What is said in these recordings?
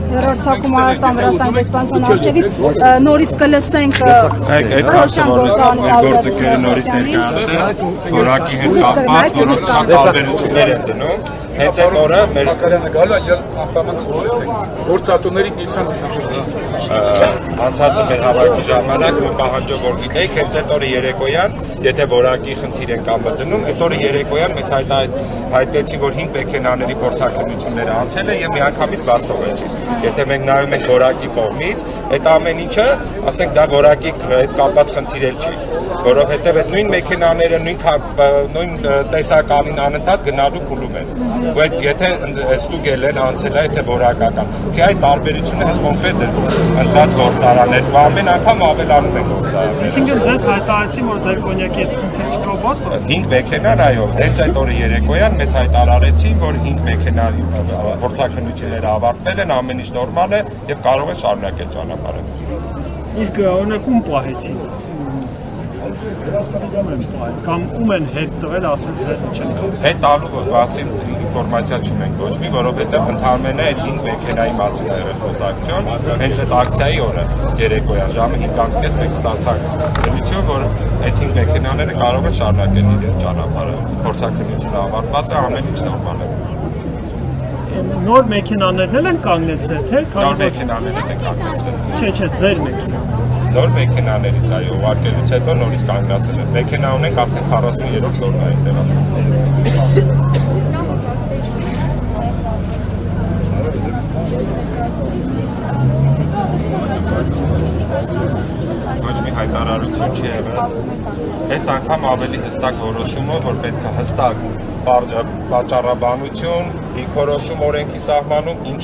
Երրորդ ցակում Հայաստան Վրաստան դեսպանության արժևից նորից կլսենք գործընկերը նորից ներկայացրեց որակի հետ կապված, որոնք շատ տարբերություններ են դնում։ Հենց այդ օրը մեր գործատուների միության անցած մեր հավաքի ժամանակ ու պահանջով որ գիտեիք, հենց այդ օրը երեկոյան, եթե որակի խնդիր են կամ դնում, այդ օրը երեկոյան մեզ հայտնեցի, որ 5 մեքենաների փորձաքննությունները անցել է եւ միանգամից բաց թողեցին։ Եթե մենք նայում ենք որակի կողմից, այդ ամեն ինչը, ասենք դա որակի հետ կապված խնդիր էլ չի, որովհետեւ այդ նույն մեքենաները նույն տեսականին անընդհատ գնալու փուլում են։ Բայց եթե ստուգել են անցել է, եթե որակական, թե այդ տարբերությունը հենց կոնկրետ է ընտրած գործարաններում, ամեն անգամ ավելանում են գործարանները։ Այսինքն ձեզ հայտարարեցին, որ ձեր կոնյակի հետ խնդիր չկա, 5 մեքենան, այո, հենց այդ օրը երեկոյան մեզ հայտարարեցին, որ 5 մեքենայի փորձաքննությունները ավարտվել են, ամեն ինչ նորմալ է եւ կարող են շարունակել ճանապարհը։ Իսկ օրինակ ում պահեցին։ Կամ ում են հետ տվել, ասել ձեր չեն։ Հետ տալու մասին ինֆորմացիա չունենք ոչ մի, որովհետև ընդհանրապես այդ 5 մեքենայի մասին է եղել խոսակցություն, հենց այդ ակցիայի օրը երեկոյան ժամը 5:30 մենք ստացանք դրություն, որ այդ 5 մեքենաները կարող են շարունակել իրենց ճանապարհը, փորձաքննությունը ավարտված է, ամեն ինչ նորմալ է։ Նոր մեքենաներն են կանգնեցրել, թե նոր մեքենաներն են կանգնեցրել։ Չէ, ձեր մեքենա։ Նոր մեքենաներից այո, ուղարկելուց հետո նորից կանգնացել են։ Մեքենա ունենք արդեն 43 նորն այն տեղում։ Ոչ մի հայտարարություն չի եղել։ Այս անգամ ավելի հստակ որոշումով, որ պետք է հստակ պատճառաբանություն, դիրքորոշում օրենքի սահմանում, ինչ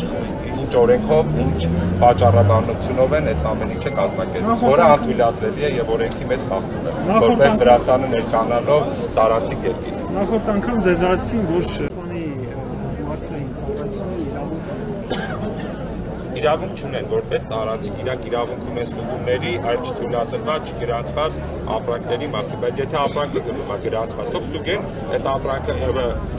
օրենքով, ինչ պատճառաբանությունով են այս ամեն ինչը կազմակերպվում, որը անթույլատրելի է եւ օրենքի մեջ խախտում է, որպես Վրաստանը ներկայանալով տարածիկ երկիր։ Նախորդ անգամ ձեզ ասացին, որ շփանի մարսային ծառայությունների իրավունք չունեն, որպես տարածիկ, իրանք իրավունք ունեն ստուգումների, այլ չթույլատրված, չգրանցված ապրանքների մասին, բայց եթե ապրանքը գնում է գրանցված, թող ստուգեն, այդ ապրանքը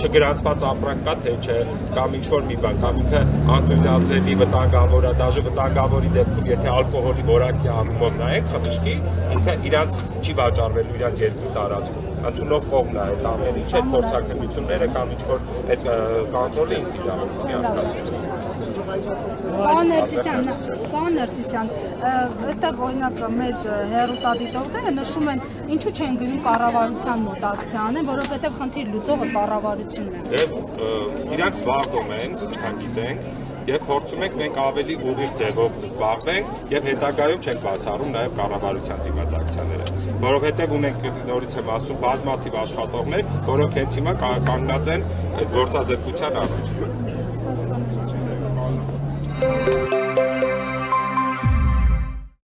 չգրանցված ապրանք կա, թե չէ, կամ ինչ-որ մի բան, կամ ինքը անթույլատրելի վտանգավոր է, դաժե վտանգավորի դեպքում, եթե ալկոհոլի որակի առումով նայենք խմիչքի, ինքը իրանց չի վաճառվելու իրանց երկու տարածքում։ Ընդունող կողմն է այդ ամեն ինչը, այդ փորձաքննությունները կամ ինչ-որ այդ կոնտրոլը ինքը իրավունք մի անցկացրել։ Պարոն Ներսիսյան, այստեղ օրինակ մեր հեռուստադիտողները նշում են, ինչու չեն գնում կառավարության մոտ ակցիա անեն, որովհետև խնդիր լուծողը կառավարությունն է։ Իրանք զբաղվում են, ինչքան գիտենք, եւ փորձում ենք մենք ավելի ուղիղ ձևով զբաղվենք եւ հետագայում չենք բացառում նաեւ կառավարության դիմաց ակցիաները, որովհետեւ ունենք նորից եմ ասում բազմաթիվ աշխատողներ, որոնք հենց հիմա կանգնած են այդ գործազրկության առաջ։